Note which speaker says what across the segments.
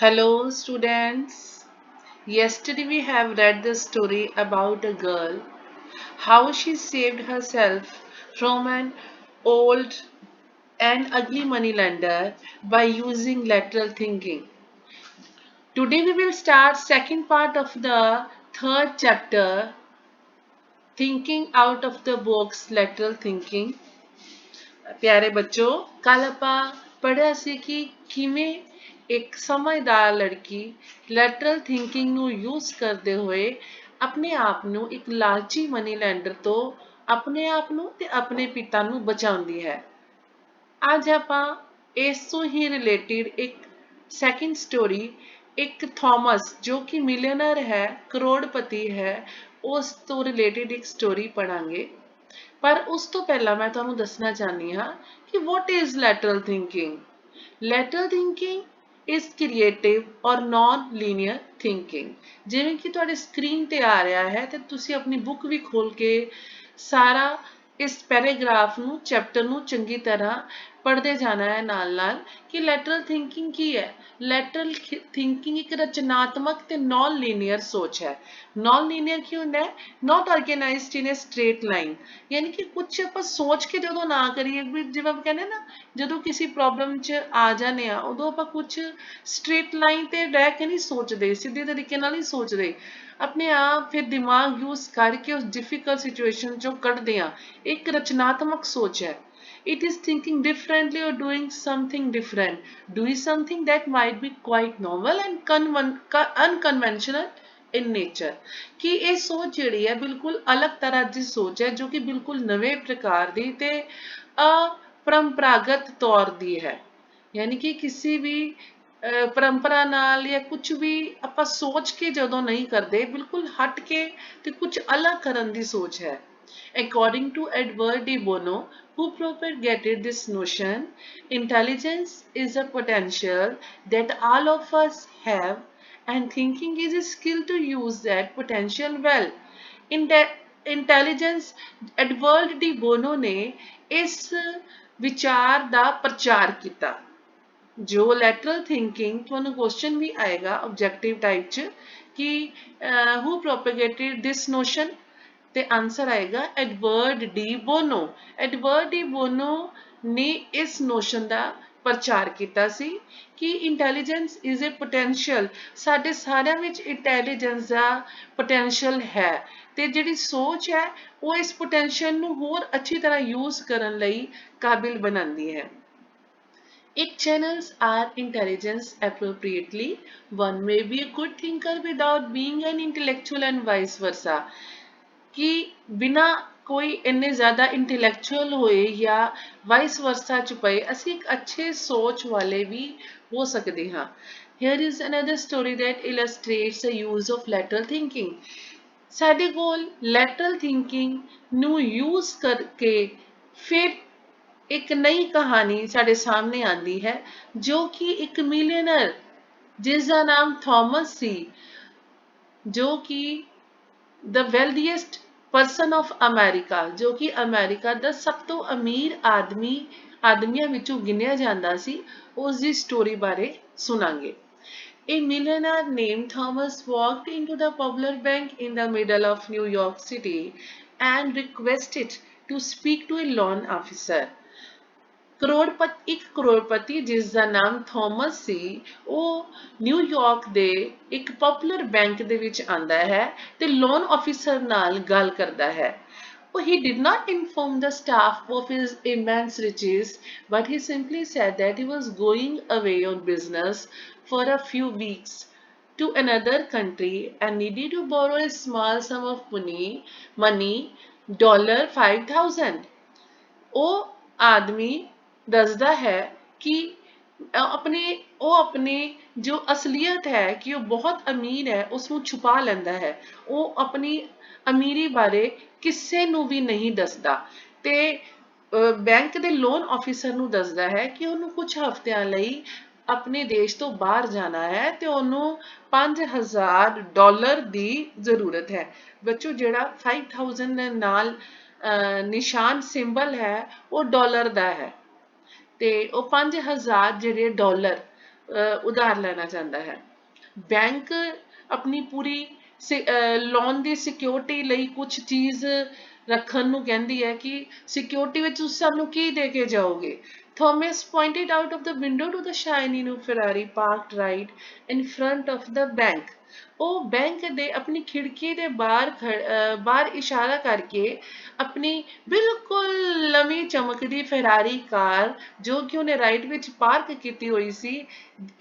Speaker 1: Hello, students. Yesterday we have read the story about a girl, how she saved herself from an old and ugly moneylender by using lateral thinking. Today we will start second part of the third chapter, Thinking Out of the Box Lateral Thinking. ਪਿਆਰੇ ਬੱਚੋ ਕੱਲ ਆਪਾਂ ਪੜਿਆ ਸੀ ਕਿ ਕਿਵੇਂ ਇੱਕ ਸਮਝਦਾਰ ਲੜਕੀ ਲੈਟਰਲ ਥਿੰਕਿੰਗ ਨੂੰ ਯੂਜ਼ ਕਰਦੇ ਹੋਏ ਆਪਣੇ ਆਪ ਨੂੰ ਇੱਕ ਲਾਲਚੀ ਮਨੀ ਲੈਂਡਰ ਤੋਂ ਆਪਣੇ ਆਪ ਨੂੰ ਤੇ ਆਪਣੇ ਪਿਤਾ ਨੂੰ ਬਚਾਉਂਦੀ ਹੈ। ਅੱਜ ਆਪਾਂ ਇਸ ਤੋਂ ਹੀ ਰਿਲੇਟਡ ਇੱਕ ਸੈਕਿੰਡ ਸਟੋਰੀ ਇੱਕ ਥਾਮਸ ਜੋ ਕਿ ਮਿਲੀਅਨਰ ਹੈ ਕਰੋੜਪਤੀ ਹੈ ਉਸ ਤੋਂ ਰਿਲੇਟਡ ਇੱਕ ਸਟੋਰੀ ਪੜਾਂਗੇ। ਪਰ ਉਸ ਤੋਂ ਪਹਿਲਾਂ ਮੈਂ ਤੁਹਾਨੂੰ ਦੱਸਣਾ ਚਾਹਨੀ ਹਾਂ ਕਿ what is lateral thinking? Lateral thinking is creative or non-linear thinking। ਜਿਵੇਂ ਕਿ ਤੁਹਾਡੇ ਸਕਰੀਨ ਤੇ ਆ ਰਿਹਾ ਹੈ ਤੇ ਤੁਸੀਂ ਆਪਣੀ ਬੁੱਕ ਵੀ ਖੋਲ ਕੇ ਸਾਰਾ ਇਸ ਪੈਰਾਗ੍ਰਾਫ ਨੂੰ ਚੈਪਟਰ ਨੂੰ ਚੰਗੀ ਤਰ੍ਹਾਂ ਪੜ੍ਹਦੇ ਜਾਣਾ ਹੈ ਨਾਲ ਕਿ ਲੈਟਰਲ ਥਿੰਕਿੰਗ ਕੀ ਹੈ। ਲੈਟਰਲ ਥਿੰਕਿੰਗ ਇੱਕ ਰਚਨਾਤਮਕ ਤੇ ਨਾਨ ਲੀਨੀਅਰ ਸੋਚ ਹੈ। ਨਾਨ ਲੀਨੀਅਰ ਕੀ ਹੁੰਦਾ ਹੈ? ਨਾਟ ਆਰਗੇਨਾਈਜ਼ਡ ਇਨ ਅ ਸਟ੍ਰੇਟ ਲਾਈਨ, ਯਾਨੀ ਕਿ ਕੁਝ ਆਪਾਂ ਸੋਚ ਕੇ ਜਦੋਂ ਨਾ ਕਰੀਏ, ਜਿਵੇਂ ਆਪਾਂ ਕਹਿੰਦੇ ਨਾ ਜਦੋਂ ਕਿਸੇ ਪ੍ਰੋਬਲਮ 'ਚ ਆ ਜਾਂਦੇ ਆ ਉਦੋਂ ਆਪਾਂ ਕੁਝ ਸਟ੍ਰੇਟ ਲਾਈਨ ਤੇ ਰਹਿ ਕੇ ਨਹੀਂ ਸੋਚਦੇ, ਸਿੱਧੇ ਤਰੀਕੇ ਨਾਲ ਨਹੀਂ ਸੋਚਦੇ, ਆਪਣੇ ਆਪ ਫਿਰ ਦਿਮਾਗ ਯੂਜ਼ ਕਰਕੇ ਉਸ ਡਿਫਿਕਲਟ ਸਿਚੁਏਸ਼ਨ 'ਚੋਂ ਕੱਢਦੇ ਆ। ਇੱਕ ਰਚਨਾਤਮਕ ਸੋਚ ਹੈ। It is thinking differently or doing something different, doing something that might be quite novel and unconventional in nature। ਕਿ ਇਹ ਸੋਚ ਜਿਹੜੀ ਹੈ ਬਿਲਕੁਲ ਅਲੱਗ ਤਰ੍ਹਾਂ ਦੀ ਸੋਚ ਹੈ ਜੋ ਕਿ ਬਿਲਕੁਲ ਨਵੇਂ ਪ੍ਰਕਾਰ ਦੀ ਤੇ ਅਪਰੰਪਰਾਗਤ ਤੌਰ ਦੀ ਹੈ। ਯਾਨੀ ਕਿ ਕਿਸੇ ਵੀ ਪਰੰਪਰਾ ਨਾਲ ਜਾਂ ਕੁਝ ਵੀ ਆਪਾਂ ਸੋਚ ਕੇ ਜਦੋਂ ਨਹੀਂ ਕਰਦੇ, ਬਿਲਕੁਲ ਹਟ ਕੇ ਤੇ ਕੁਝ ਅਲੱਗ ਕਰਨ ਦੀ ਸੋਚ ਹੈ। According to Edward de Bono, who propagated this notion, intelligence is a potential that all of us have, and thinking is a skill to use that potential well। Intelligence, Edward de Bono ਨੇ ਇਸ ਵਿਚਾਰ ਦਾ ਪ੍ਰਚਾਰ ਕੀਤਾ। ਜੋ lateral thinking ਤੁਹਾਨੂੰ question ਵੀ ਆਏਗਾ objective type ਚ ਕਿ who propagated this notion ਤੇ ਆਨਸਰ ਆਏਗਾ Edward de bono. Edward de Bono ਨੇ ਇਸ ਨੋਸ਼ਨ ਦਾ ਪ੍ਰਚਾਰ ਕੀਤਾ ਸੀ ਕਿ ਇੰਟੈਲੀਜੈਂਸ ਇਜ਼ ਅ ਪੋਟੈਂਸ਼ੀਅਲ, ਸਾਡੇ ਸਾਰਿਆਂ ਵਿੱਚ ਇੰਟੈਲੀਜੈਂਸ ਦਾ ਪੋਟੈਂਸ਼ੀਅਲ ਹੈ ਤੇ ਜਿਹੜੀ ਸੋਚ ਹੈ ਉਹ ਇਸ ਪੋਟੈਂਸ਼ੀਅਲ ਨੂੰ ਹੋਰ ਅੱਛੀ ਤਰ੍ਹਾਂ ਯੂਜ਼ ਕਰਨ ਲਈ ਕਾਬਿਲ ਬਣਾਉਂਦੀ ਹੈ। It channels our intelligence appropriately. One may be a good thinker without being an intellectual and vice versa। कि बिना कोई इन्ने ज़्यादा इंटेलेक्चुअल होए या वाइस वर्सा च पए ਅਸੀਂ ਇੱਕ ਅੱਛੇ ਸੋਚ ਵਾਲੇ ਵੀ ਹੋ ਸਕਦੇ ਹਾਂ। Here is another story that illustrates the use of lateral thinking। ਸਾਡੇ ਕੋਲ lateral thinking ਨੂੰ use ਕਰਕੇ ਫਿਰ ਇੱਕ ਨਈ ਕਹਾਣੀ ਸਾਡੇ ਸਾਹਮਣੇ ਆਂਦੀ ਹੈ ਜੋ ਕਿ ਇੱਕ ਮਿਲੀਅਨਰ ਜਿਸ ਦਾ ਨਾਮ ਥਾਮਸ ਸੀ, ਜੋ ਕਿ the wealthiest person of America, ਜੋ ਕਿ ਅਮਰੀਕਾ ਦਾ ਸਭ ਤੋਂ ਅਮੀਰ ਆਦਮੀਆਂ ਵਿੱਚੋਂ ਗਿਣਿਆ ਜਾਂਦਾ ਸੀ, ਉਸ ਦੀ ਸਟੋਰੀ ਬਾਰੇ ਸੁਣਾਂਗੇ। A millionaire named Thomas walked into the Popular Bank in the middle of New York City and requested to speak to a loan officer। ਇੱਕ ਕਰੋੜਪਤੀ ਜਿਸ ਦਾ ਨਾਮ ਥਾਮਸ ਸੀ, ਉਹ ਨਿਊਯਾਰਕ ਦੇ ਇੱਕ ਪਪੂਲਰ ਬੈਂਕ ਦੇ ਵਿੱਚ ਆਂਦਾ ਹੈ ਤੇ ਲੋਨ ਆਫਿਸਰ ਨਾਲ ਗੱਲ ਕਰਦਾ ਹੈ। He did not inform the staff of his immense riches, but he simply said that he was going away on business for a few weeks to another country and needed to borrow a small sum of money, $5,000। ਉਹ ਆਦਮੀ ਦੱਸਦਾ ਹੈ ਕਿ ਆਪਣੇ ਜੋ ਅਸਲੀਅਤ ਹੈ ਕਿ ਉਹ ਬਹੁਤ ਅਮੀਰ ਹੈ ਉਸ ਨੂੰ ਛੁਪਾ ਲੈਂਦਾ ਹੈ। ਉਹ ਆਪਣੀ ਅਮੀਰੀ ਬਾਰੇ ਕਿਸੇ ਨੂੰ ਵੀ ਨਹੀਂ ਦੱਸਦਾ ਤੇ ਬੈਂਕ ਦੇ ਲੋਨ ਆਫਿਸਰ ਨੂੰ ਦੱਸਦਾ ਹੈ ਕਿ ਉਹਨੂੰ ਕੁਝ ਹਫ਼ਤਿਆਂ ਲਈ ਆਪਣੇ ਦੇਸ਼ ਤੋਂ ਬਾਹਰ ਜਾਣਾ ਹੈ ਤੇ ਉਹਨੂੰ $5,000 ਦੀ ਜ਼ਰੂਰਤ ਹੈ। ਬੱਚੋ ਜਿਹੜਾ 5,000 ਦੇ ਨਾਲ ਨਿਸ਼ਾਨ ਸਿੰਬਲ ਹੈ ਉਹ ਡਾਲਰ ਦਾ ਹੈ ਤੇ ਉਹ 5,000 ਜਿਹੜੇ ਡਾਲਰ ਉਧਾਰ ਲੈਣਾ ਚਾਹੁੰਦਾ ਹੈ। ਬੈਂਕ ਆਪਣੀ ਪੂਰੀ ਲੋਨ ਦੀ ਸਿਕਿਉਰਿਟੀ ਲਈ ਕੁਝ ਚੀਜ਼ ਰੱਖਣ ਨੂੰ ਕਹਿੰਦੀ ਹੈ ਕਿ ਸਿਕਿਉਰਿਟੀ ਵਿੱਚ ਤੁਸੀਂ ਸਾਨੂੰ ਕੀ ਦੇ ਕੇ ਜਾਓਗੇ। Thomas pointed out of the window to the shiny new Ferrari parked right in front of the bank. ਉਹ ਬੈਂਕ ਦੇ ਆਪਣੀ ਖਿੜਕੀ ਦੇ ਬਾਹਰ ਇਸ਼ਾਰਾ ਕਰਕੇ ਆਪਣੀ ਬਿਲਕੁਲ ਨਵੀਂ ਚਮਕਦੀ ਫੈਰਾਰੀ ਕਾਰ ਜੋ ਕਿ ਉਹਨੇ ਰਾਈਟ ਵਿੱਚ ਪਾਰਕ ਕੀਤੀ ਹੋਈ ਸੀ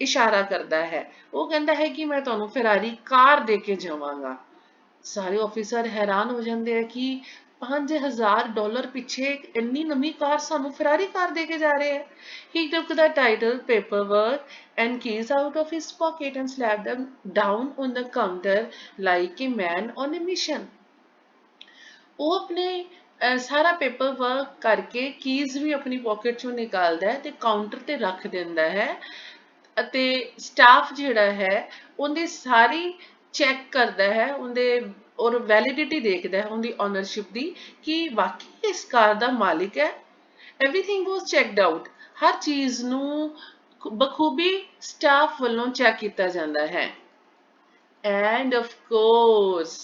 Speaker 1: ਇਸ਼ਾਰਾ ਕਰਦਾ ਹੈ। ਉਹ ਕਹਿੰਦਾ ਹੈ ਕਿ ਮੈਂ ਤੁਹਾਨੂੰ ਫੈਰਾਰੀ ਕਾਰ ਦੇ ਕੇ ਜਾਵਾਂਗਾ। ਸਾਰੇ ਆਫੀਸਰ ਹੈਰਾਨ ਹੋ ਜਾਂਦੇ ਆ ਕਿ $5000 ਪਿੱਛੇ ਇੰਨੀ ਨਵੀਂ ਕਾਰ ਸਾਨੂੰ ਫੈਰਾਰੀ ਕਾਰ ਦੇ ਕੇ ਜਾ ਰਹੇ ਹੈ। He took the title paperwork and keys out of his pocket and slapped them down on the counter like a man on a mission. ਉਹ ਆਪਣੇ ਸਾਰਾ ਪੇਪਰ ਵਰਕ ਕਰਕੇ ਕੀਜ਼ ਵੀ ਆਪਣੀ ਪਾਕਟ ਚੋਂ ਨਿਕਾਲਦਾ ਹੈ ਤੇ ਕਾਊਂਟਰ ਤੇ ਰੱਖ ਦਿੰਦਾ ਹੈ ਅਤੇ ਸਟਾਫ ਜਿਹੜਾ ਹੈ ਉਹਦੀ ਸਾਰੀ ਚੈੱਕ ਕਰਦਾ ਹੈ ਉਹਦੇ ਔਰ ਵੈਲਿਡਿਟੀ ਦੇਖਦਾ ਹੈ ਉਹਦੀ ਓਨਰਸ਼ਿਪ ਦੀ ਕਿ ਵਾਕਈ ਇਸ ਕਾਰ ਦਾ ਮਾਲਿਕ ਹੈ। Everything was checked out. ਹਰ ਚੀਜ਼ ਨੂੰ ਬਖੂਬੀ ਸਟਾਫ ਵੱਲੋਂ ਚੈੱਕ ਕੀਤਾ ਜਾਂਦਾ ਹੈ। And of course,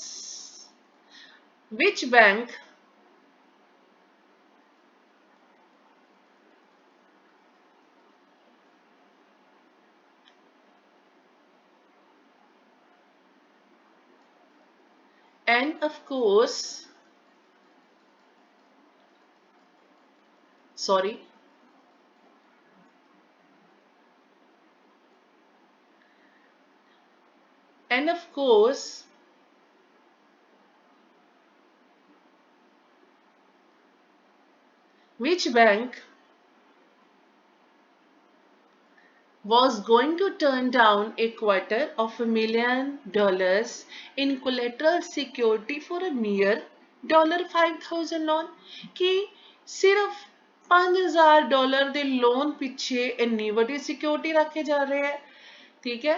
Speaker 1: which bank and of course sorry and of course which bank was going to turn down $250,000 in collateral security for a mere $5,000 loan? कि सिर्फ $5,000 ਦੇ loan ਪਿੱਛੇ ਇੰਨੀ ਵੱਡੀ ਸਿਕਿਉਰਿਟੀ ਰੱਖ ਕੇ ਜਾ ਰਹੇ ਹੈ। ਠੀਕ ਹੈ।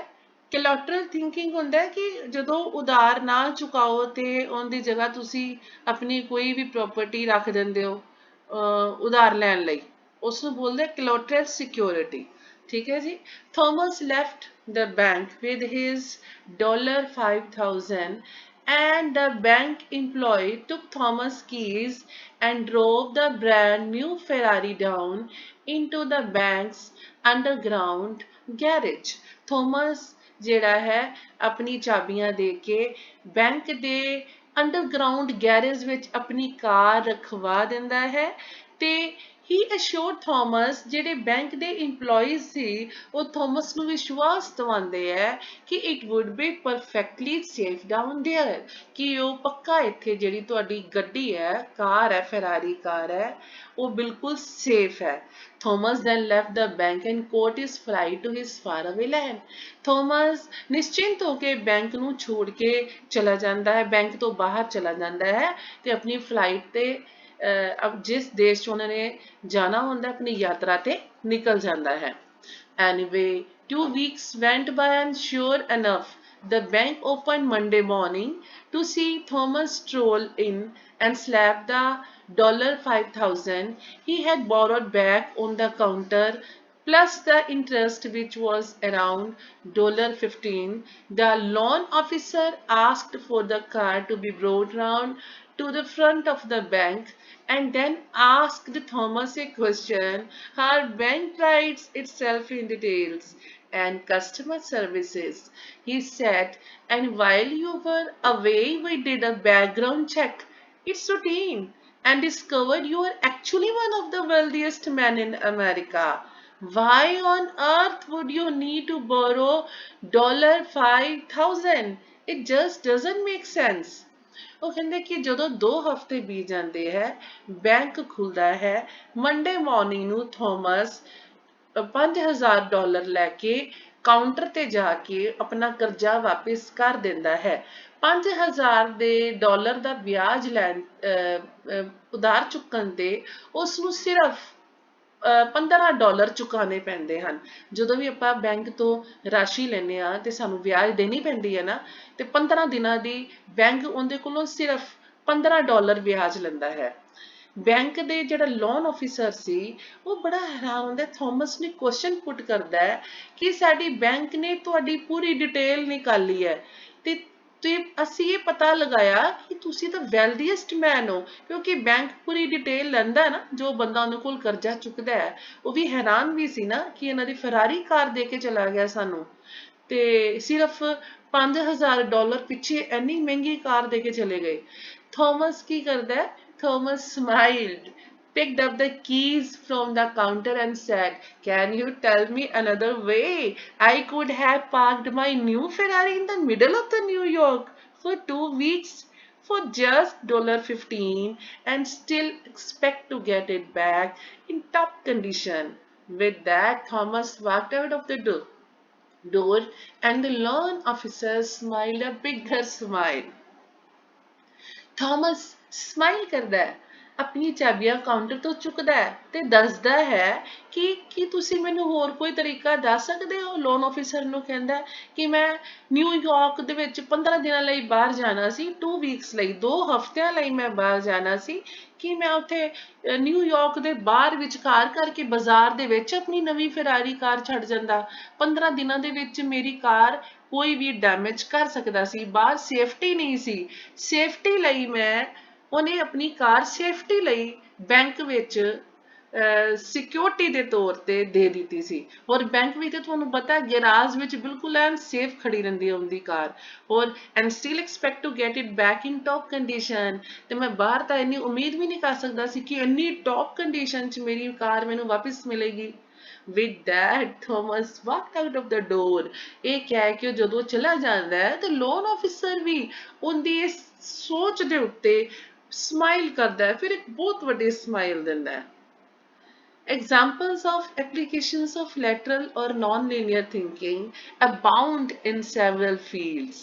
Speaker 1: ਕੋਲੈਟਰਲ ਥਿੰਕਿੰਗ ਹੁੰਦਾ ਹੈ ਕਿ ਜਦੋਂ ਉਧਾਰ ਨਾ ਚੁਕਾਓ ਤੇ ਉਹਦੀ ਜਗ੍ਹਾ ਤੁਸੀਂ ਆਪਣੀ ਕੋਈ ਵੀ ਪ੍ਰਾਪਰਟੀ ਰੱਖ ਦਿੰਦੇ ਹੋ ਉਧਾਰ ਲੈਣ ਲਈ, ਉਸ ਨੂੰ ਬੋਲਦੇ ਕੋਲੈਟਰਲ ਸਿਕਿਉਰਿਟੀ। ਠੀਕ ਹੈ ਜੀ। Thomas left the bank with his $5,000 and the bank employee took Thomas' keys and drove the brand new Ferrari down into the bank's underground garage. Thomas ਜਿਹੜਾ ਹੈ ਆਪਣੀ ਚਾਬੀਆਂ ਦੇ ਕੇ ਬੈਂਕ ਦੇ ਅੰਡਰਗਰਾਉਂਡ ਗੈਰੇਜ ਵਿੱਚ ਆਪਣੀ ਕਾਰ ਰਖਵਾ ਦਿੰਦਾ ਹੈ ਤੇ he assured Thomas ਜਿਹੜੇ ਬੈਂਕ ਦੇ EMPLOYEES ਸੀ ਉਹ ਥੋਮਸ ਨੂੰ ਵਿਸ਼ਵਾਸ ਦਿਵਾਉਂਦੇ ਹੈ ਕਿ it would be perfectly safe down there ਕਿ ਉਹ ਪੱਕਾ ਇੱਥੇ ਜਿਹੜੀ ਤੁਹਾਡੀ ਗੱਡੀ ਹੈ ਕਾਰ ਹੈ ਫੈਰਾਰੀ ਕਾਰ ਹੈ ਉਹ ਬਿਲਕੁਲ ਸੇਫ ਹੈ। Thomas then left the bank and caught his flight to his faraway land. Thomas ਨਿਸ਼ਚਿੰਤ ਹੋ ਕੇ ਬੈਂਕ ਨੂੰ ਛੋੜ ਕੇ ਚਲਾ ਜਾਂਦਾ ਹੈ, ਬੈਂਕ ਤੋਂ ਬਾਹਰ ਚਲਾ ਜਾਂਦਾ ਹੈ ਤੇ ਆਪਣੀ ਫਲਾਈਟ ਤੇ अब जिस देश च उन्होंने जाना होंदा अपनी यात्रा ते निकल जाता है। Anyway, 2 weeks went by and sure enough, the bank opened Monday morning to see Thomas stroll in and slap the $5,000 he had borrowed back on the counter plus the interest which was around $15. The loan officer asked for the car to be brought round to the front of the bank and then asked Thomas a question. Her bank prides itself in details and customer services, he said, and while you were away we did a background check. It's routine and discovered you are actually one of the wealthiest men in America. Why on earth would you need to borrow $5,000? It just doesn't make sense. ਉਹ ਕਹਿੰਦੇ ਕਿ ਜਦੋਂ 2 ਹਫ਼ਤੇ ਬੀਤ ਜਾਂਦੇ ਹੈ bank ਖੁੱਲਦਾ ਹੈ ਮੰਡੇ ਮਾਰਨਿੰਗ ਨੂੰ ਥੋਮਸ $5,000 ਲੈ ਕੇ ਕਾਊਂਟਰ ਤੇ ਜਾ ਕੇ ਆਪਣਾ ਕਰਜ਼ਾ ਵਾਪਿਸ ਕਰ ਦਿੰਦਾ ਹੈ। $5,000 ਦਾ ਵਿਆਜ ਲੈਣ ਉਧਾਰ ਚੁੱਕਣ ਤੇ ਉਸ ਨੂੰ ਸਿਰਫ $15 ਚੁਕਾਣੇ ਪੈਂਦੇ ਹਨ। ਜਦੋਂ ਵੀ ਆਪਾਂ ਬੈਂਕ ਤੋਂ ਰਾਸ਼ੀ ਲੈਂਦੇ ਆ ਤੇ ਸਾਨੂੰ ਵਿਆਜ ਦੇਣੀ ਪੈਂਦੀ ਹੈ ਨਾ ਤੇ 15 ਦਿਨਾਂ ਦੀ ਬੈਂਕ ਉਹਦੇ ਕੋਲੋਂ ਸਿਰਫ $15 ਵਿਆਜ ਲੈਂਦਾ ਹੈ। बैंक दे जिहड़ा लोन ऑफिसर सी वो बड़ा हैरान होंदा थॉमस ने क्वेश्चन पुट करदा है कि साडी बैंक ने तुहाडी पूरी डिटेल निकाली है ते ਤੇ ਅਸੀਂ ਇਹ ਪਤਾ ਲਗਾਇਆ ਕਿ ਤੁਸੀਂ ਤਾਂ ਵੈਲਦੀਐਸਟ ਮੈਨ ਹੋ ਕਿਉਂਕਿ ਬੈਂਕ ਪੂਰੀ ਡਿਟੇਲ ਲੈਂਦਾ ਹੈ ਨਾ ਜੋ ਬੰਦਾ ਉਹਨਾਂ ਕੋਲ ਕਰਜ਼ਾ ਚੁੱਕਦਾ ਹੈ ਉਹ ਵੀ ਹੈਰਾਨ ਵੀ ਸੀ ਨਾ ਕਿ ਇਹਨਾਂ ਦੀ ਫਰਾਰੀ ਕਾਰ ਦੇ ਕੇ ਚਲਾ ਗਿਆ ਸਾਨੂੰ ਤੇ ਸਿਰਫ $5000 ਪਿੱਛੇ ਇੰਨੀ ਮਹਿੰਗੀ ਕਾਰ ਦੇ ਕੇ ਚਲੇ ਗਏ ਥਾਮਸ ਕੀ ਕਰਦਾ ਹੈ Thomas smiled, picked up the keys from the counter and said, "Can you tell me another way? I could have parked my new Ferrari in the middle of the New York for 2 weeks for just $15 and still expect to get it back in top condition." With that, Thomas walked out of the door and the loan officer smiled a bigger smile. Thomas smile ਕਰਦਾ ਹੈ ਆਪਣੀ ਚਾਬੀਆਂ counter ਤੋਂ ਚੁੱਕਦਾ ਹੈ ਤੇ ਦੱਸਦਾ ਹੈ ਕਿ ਤੁਸੀਂ ਮੈਨੂੰ ਹੋਰ ਕੋਈ ਤਰੀਕਾ ਦੱਸ ਸਕਦੇ ਹੋ ਲੋਨ ਆਫੀਸਰ ਨੂੰ ਕਹਿੰਦਾ ਕਿ ਮੈਂ ਨਿਊਯਾਰਕ ਦੇ ਵਿੱਚ 15 ਦਿਨਾਂ ਲਈ ਬਾਹਰ ਜਾਣਾ ਸੀ 2 ਵੀਕਸ ਲਈ 2 ਹਫ਼ਤਿਆਂ ਲਈ ਮੈਂ ਬਾਹਰ ਜਾਣਾ ਸੀ ਕਿ ਮੈਂ ਉੱਥੇ ਨਿਊਯਾਰਕ ਦੇ ਬਾਹਰ ਵਿਚਕਾਰ ਕਰਕੇ ਬਾਜ਼ਾਰ ਦੇ ਵਿੱਚ ਆਪਣੀ ਨਵੀਂ ਫਰਾਰੀ ਕਾਰ ਛੱਡ ਜਾਂਦਾ 15 ਦਿਨਾਂ ਦੇ ਵਿੱਚ ਮੇਰੀ ਕਾਰ ਕੋਈ ਵੀ ਡੈਮੇਜ ਕਰ ਸਕਦਾ ਸੀ ਬਾਹਰ ਸੇਫਟੀ ਨਹੀਂ ਸੀ ਸੇਫਟੀ ਲਈ ਮੈਂ ਉਹਨੇ ਆਪਣੀ ਕਾਰ ਸੇਫਟੀ ਲਈ ਬੈਂਕ ਵਿੱਚ ਸਿਕਿਉਰਿਟੀ ਦੇ ਤੌਰ ਤੇ ਦੇ ਦਿੱਤੀ ਸੀ ਔਰ ਬੈਂਕ ਵਿੱਚ ਤੇ ਤੁਹਾਨੂੰ ਪਤਾ ਗੈਰਾਜ ਵਿੱਚ ਬਿਲਕੁਲ ਐਨ ਸੇਫ ਖੜੀ ਰਹਿੰਦੀ ਹੈ ਉਹਦੀ ਕਾਰ ਔਰ and still expect to get it back in top condition ਤੇ ਮੈਂ ਬਾਹਰ ਤਾਂ ਇੰਨੀ ਉਮੀਦ ਵੀ ਨਹੀਂ ਕਰ ਸਕਦਾ ਸੀ ਕਿ ਇੰਨੀ ਟੌਪ ਕੰਡੀਸ਼ਨ 'ਚ ਮੇਰੀ ਕਾਰ ਮੈਨੂੰ ਵਾਪਿਸ ਮਿਲੇਗੀ With that, Thomas walked out of the door. ਇਹ ਕਹਿ ਕੇ ਜਦੋਂ ਚਲਾ ਜਾਂਦਾ ਹੈ ਤੇ ਲੋਨ ਆਫਿਸਰ ਵੀ ਉਹਦੀ ਇਸ ਸੋਚ ਦੇ ਉੱਤੇ ਸਮਾਈਲ ਕਰਦਾ ਹੈ ਫਿਰ ਇੱਕ ਬਹੁਤ ਵੱਡੀ ਸਮਾਈਲ ਦਿੰਦਾ ਹੈ Examples of applications of lateral or non-linear thinking abound in several fields.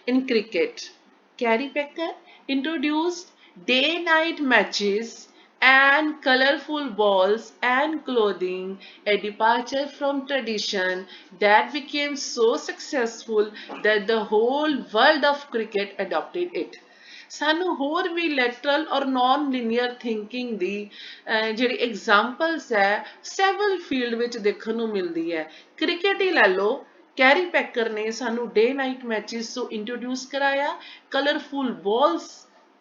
Speaker 1: In cricket, Gary Becker introduced day-night matches and colorful balls and clothing, a departure from tradition that became so successful that the whole world of cricket adopted it. ਸਾਨੂੰ ਹੋਰ ਵੀ lateral ਔਰ naan linear thinking ਦੀ ਜਿਹੜੀ examples ਹੈ several field ਵਿੱਚ ਦੇਖਣ ਨੂੰ ਮਿਲਦੀ ਹੈ ਕ੍ਰਿਕਟ ਹੀ ਲੈ ਲਓ ਕੈਰੀ ਪੈਕਰ ਨੇ ਸਾਨੂੰ ਡੇ ਨਾਈਟ ਮੈਚਸ ਤੋਂ ਇੰਟਰੋਡਿਊਸ ਕਰਾਇਆ ਕਲਰਫੁਲ ਬਾਲਸ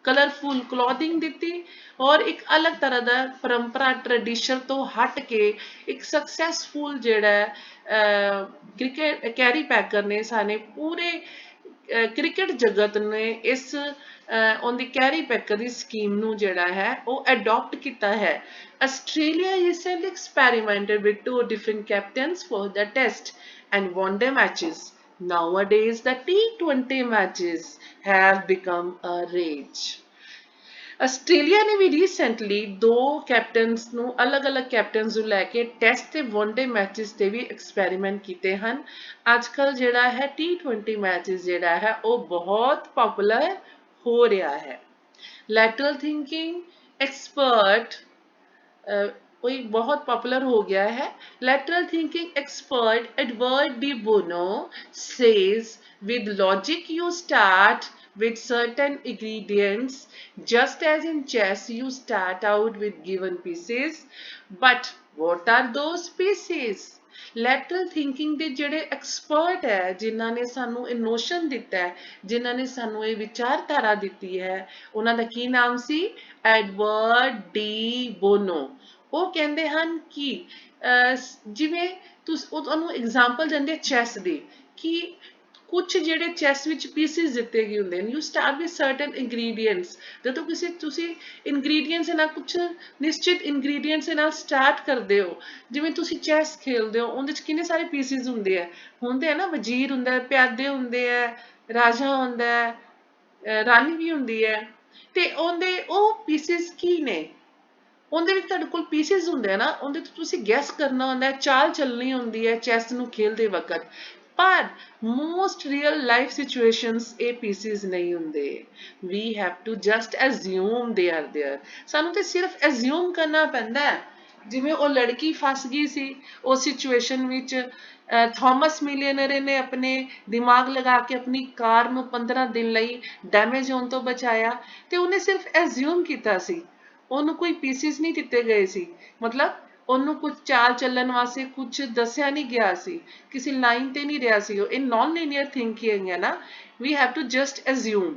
Speaker 1: ਕਲਰਫੁਲ ਕਲੋਥਿੰਗ ਦਿੱਤੀ ਔਰ ਇੱਕ ਅਲੱਗ ਤਰ੍ਹਾਂ ਦਾ ਪਰੰਪਰਾ ਟ੍ਰੈਡੀਸ਼ਨ ਤੋਂ ਹਟ ਕੇ ਇੱਕ ਸਕਸੈਸਫੁਲ ਜਿਹੜਾ ਕ੍ਰਿਕਟ ਕੈਰੀ ਪੈਕਰ ਨੇ ਸਾਨੇ ਪੂਰੇ ਕ੍ਰਿਕਟ ਜਗਤ ਨੇ ਇਸ ਉਹਦੀ ਕੈਰੀ ਪੈਕਰ ਦੀ ਸਕੀਮ ਨੂੰ ਜਿਹੜਾ ਹੈ ਉਹ ਅਡਾਪਟ ਕੀਤਾ ਹੈ Australia recently experimented with 2 different captains for the test and one-day matches. Nowadays, the T20 matches have become a rage. Australia ਨੇ ਵੀ ਰੀਸੈਂਟਲੀ 2 ਕੈਪਟਨਸ ਨੂੰ ਅਲੱਗ-ਅਲੱਗ ਕੈਪਟਨਸ ਨੂੰ ਲੈ ਕੇ ਟੈਸਟ ਤੇ ਵਨਡੇ ਮੈਚਸ ਤੇ ਵੀ ਐਕਸਪੈਰੀਮੈਂਟ ਕੀਤੇ ਹਨ ਅੱਜਕੱਲ ਜਿਹੜਾ ਹੈ T20 ਮੈਚਸ ਜਿਹੜਾ ਹੈ ਉਹ ਬਹੁਤ ਪਪੂਲਰ ਹੋ ਰਿਹਾ ਹੈ ਲੈਟਰਲ ਥਿੰਕਿੰਗ ਐਕਸਪਰਟ वही बहुत पॉपुलर हो गया है lateral thinking expert Edward de Bono says with logic you start with certain ingredients just as in chess you start out with given pieces but what are those pieces lateral thinking ਦੇ ਜਿਹੜੇ expert ਹੈ ਜਿਨ੍ਹਾਂ ਨੇ ਸਾਨੂੰ ਇਹ notion ਦਿੱਤਾ ਹੈ ਜਿਨ੍ਹਾਂ ਨੇ ਸਾਨੂੰ ਇਹ ਵਿਚਾਰਧਾਰਾ ਦਿੱਤੀ ਹੈ ਉਹਨਾਂ ਦਾ ਕੀ ਨਾਮ ਸੀ ਐਡਵਰਡ ਡੀ ਬੋਨੋ ਉਹ ਕਹਿੰਦੇ ਹਨ ਕਿ ਜਿਵੇਂ ਤੁਸੀਂ ਉਹਨੂੰ ਐਗਜ਼ਾਮਪਲ ਦਿੰਦੇ ਚੈਸ ਦੀ ਕਿ ਕੁਝ ਜਿਹੜੇ ਚੈਸ ਵਿੱਚ ਪੀਸਿਸ ਦਿੱਤੇ ਗਏ ਹੁੰਦੇ ਨੇ you start with certain ingredients ਜਦੋਂ ਤੁਸੀਂ ਇੰਗਰੀਡੀਐਂਟਸ ਨਾਲ ਕੁਝ ਨਿਸ਼ਚਿਤ ਇੰਗਰੀਡੀਐਂਟਸ ਨਾਲ ਸਟਾਰਟ ਕਰਦੇ ਹੋ ਜਿਵੇਂ ਤੁਸੀਂ ਚੈਸ ਖੇਲਦੇ ਹੋ ਉਹਦੇ ਵਿੱਚ ਕਿੰਨੇ ਸਾਰੇ ਪੀਸਿਸ ਹੁੰਦੇ ਆ ਨਾ ਵਜ਼ੀਰ ਹੁੰਦਾ ਹੈ ਪਿਆਦੇ ਹੁੰਦੇ ਆ ਰਾਜਾ ਹੁੰਦਾ ਹੈ ਰਾਣੀ ਵੀ ਹੁੰਦੀ ਹੈ ਤੇ ਉਹ ਪੀਸਿਸ ਕੀ ਨੇ ਉਹਦੇ ਵਿੱਚ ਤੁਹਾਡੇ ਕੋਲ ਪੀਸਿਸ ਹੁੰਦੇ ਆ ਨਾ ਉਹਦੇ ਤੋਂ ਤੁਸੀਂ ਗੈਸ ਕਰਨਾ ਹੁੰਦਾ ਹੈ ਚਾਲ ਚੱਲਣੀ ਹੁੰਦੀ ਹੈ ਚੈਸ ਨੂੰ ਖੇਲਦੇ ਵਕਤ ਪਰ most real life situations ਇਹ pieces ਨਹੀਂ ਹੁੰਦੇ we have to just assume they are there ਸਾਨੂੰ ਤੇ ਸਿਰਫ assume ਕਰਨਾ ਪੈਂਦਾ ਹੈ ਜਿਵੇਂ ਉਹ ਲੜਕੀ ਫਸ ਗਈ ਸੀ ਉਸ ਸਿਚੁਏਸ਼ਨ ਵਿੱਚ ਥਾਮਸ ਮਿਲੀਅਨਰ ਨੇ ਆਪਣੇ ਦਿਮਾਗ ਲਗਾ ਕੇ ਆਪਣੀ ਕਾਰ ਨੂੰ 15 ਦਿਨ ਲਈ ਡੈਮੇਜ ਹੋਣ ਤੋਂ ਬਚਾਇਆ ਤੇ ਉਹਨੇ ਸਿਰਫ assume ਕੀਤਾ ਸੀ ਉਹਨੂੰ ਕੋਈ ਪੀਸਿਸ ਨਹੀਂ ਦਿੱਤੇ ਗਏ ਸੀ, ਮਤਲਬ ਉਹਨੂੰ ਕੁਝ ਚਾਲ ਚੱਲਣ ਵਾਸਤੇ ਕੁਝ ਦੱਸਿਆ ਨਹੀਂ ਗਿਆ ਸੀ, ਕਿਸੇ ਲਾਈਨ ਤੇ ਨਹੀਂ ਰਿਹਾ ਸੀ ਉਹ। ਇਹ ਨॉन ਲੀਨੀਅਰ ਥਿੰਕਿੰਗ ਹੈ ਨਾ, we have to just assume,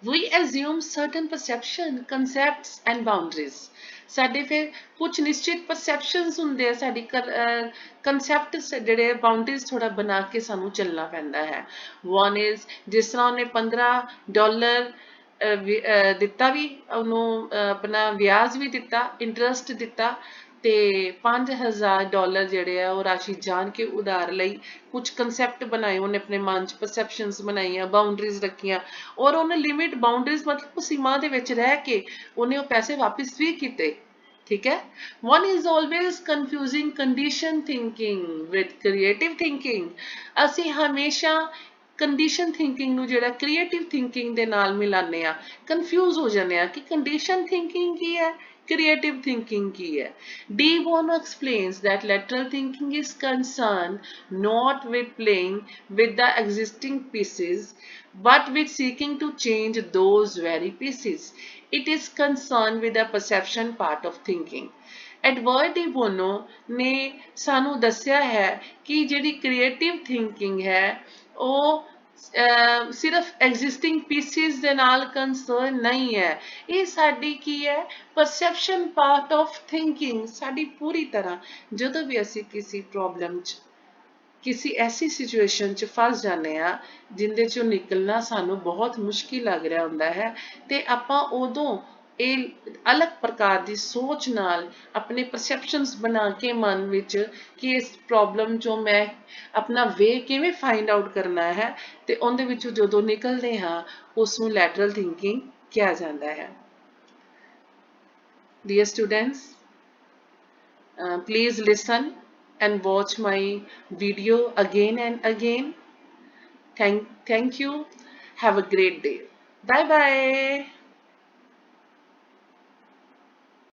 Speaker 1: we assume certain perception concepts and boundaries। ਸਾਡੇ ਫਿਰ ਕੁਝ ਨਿਸ਼ਚਿਤ perceptions ਹੁੰਦੇ ਆ, ਸਾਡੀ concepts ਜਿਹੜੇ ਬਾਉਂਡਰੀਜ਼ ਥੋੜਾ ਬਣਾ ਕੇ ਸਾਨੂੰ ਚੱਲਣਾ ਪੈਂਦਾ ਹੈ। one is ਜਿਸ ਤਰ੍ਹਾਂ ਉਹਨੇ $15 ਦਿੱਤਾ ਵੀ ਉਹਨੂੰ, ਆਪਣਾ ਵਿਆਜ ਵੀ ਦਿੱਤਾ, ਇੰਟਰਸਟ ਦਿੱਤਾ, ਤੇ $5000 ਜਿਹੜੇ ਆ ਉਹ ਰਾਸ਼ੀ ਜਾਣ ਕੇ ਉਧਾਰ ਲਈ, ਕੁਝ ਕਨਸੈਪਟ ਬਣਾਏ ਉਹਨੇ ਆਪਣੇ ਮਨ ਚ, ਪਰਸੈਪਸ਼ਨਸ ਬਣਾਈਆਂ, ਬਾਉਂਡਰੀਜ਼ ਰੱਖੀਆਂ, ਔਰ ਉਹਨੇ ਲਿਮਿਟ ਬਾਉਂਡਰੀਜ਼ ਮਤਲਬ ਸੀਮਾ ਦੇ ਵਿੱਚ ਰਹਿ ਕੇ ਉਹਨੇ ਉਹ ਪੈਸੇ ਵਾਪਿਸ ਵੀ ਕੀਤੇ। ਠੀਕ ਹੈ। one is always confusing condition thinking with creative thinking। ਅਸੀਂ ਹਮੇਸ਼ਾ ਕੰਡੀਸ਼ਨ ਥਿੰਕਿੰਗ ਨੂੰ ਜਿਹੜਾ ਕ੍ਰੀਏਟਿਵ ਥਿੰਕਿੰਗ ਦੇ ਨਾਲ ਮਿਲਾਉਂਦੇ ਆ, ਕਨਫਿਊਜ਼ ਹੋ ਜਾਂਦੇ ਆ ਕਿ ਕੰਡੀਸ਼ਨ ਥਿੰਕਿੰਗ ਕੀ ਹੈ, creative thinking ਕੀ ਹੈ। De Bono explains that lateral thinking is concerned not with playing with the existing pieces but with seeking to change those very pieces। It is concerned with the perception part of thinking। Edward de Bono ਨੇ ਸਾਨੂੰ ਦੱਸਿਆ ਹੈ ਕਿ ਜਿਹੜੀ creative thinking ਹੈ ਉਹ ਸਿਰਫ existing pieces ਦੇ ਨਾਲ ਕੰਸਰਨ ਨਹੀਂ ਹੈ, ਇਹ ਸਾਡੀ ਕੀ ਹੈ, ਪਰਸੈਪਸ਼ਨ ਪਾਰਟ ਆਫ ਥਿੰਕਿੰਗ। ਸਾਡੀ ਪੂਰੀ ਤਰ੍ਹਾਂ ਜਦੋਂ ਵੀ ਅਸੀਂ ਕਿਸੇ ਪ੍ਰੋਬਲਮ 'ਚ, ਕਿਸੇ ਐਸੀ ਸਿਚੁਏਸ਼ਨ 'ਚ ਫਸ ਜਾਂਦੇ ਆ ਜਿੰਦੇ 'ਚੋਂ ਨਿਕਲਣਾ ਸਾਨੂੰ ਬਹੁਤ ਮੁਸ਼ਕਿਲ ਲੱਗ ਰਿਹਾ ਹੁੰਦਾ ਹੈ, ਤੇ ਆਪਾਂ ਉਦੋਂ ਇਹ ਅਲੱਗ ਪ੍ਰਕਾਰ ਦੀ ਸੋਚ ਨਾਲ ਆਪਣੇ ਪਰਸੈਪਸ਼ਨਸ ਬਣਾ ਕੇ ਮਨ ਵਿੱਚ ਕਿ ਇਸ ਪ੍ਰੋਬਲਮ 'ਚੋਂ ਮੈਂ ਆਪਣਾ ਵੇ ਕਿਵੇਂ ਫਾਈਂਡ ਆਊਟ ਕਰਨਾ ਹੈ, ਤੇ ਉਹਦੇ ਵਿੱਚੋਂ ਜਦੋਂ ਨਿਕਲਦੇ ਹਾਂ ਉਸ ਨੂੰ ਲੈਟਰਲ ਥਿੰਕਿੰਗ ਕਿਹਾ ਜਾਂਦਾ ਹੈ। Dear students, please listen and watch my video again and again। Thank you। Have a great day। Bye bye।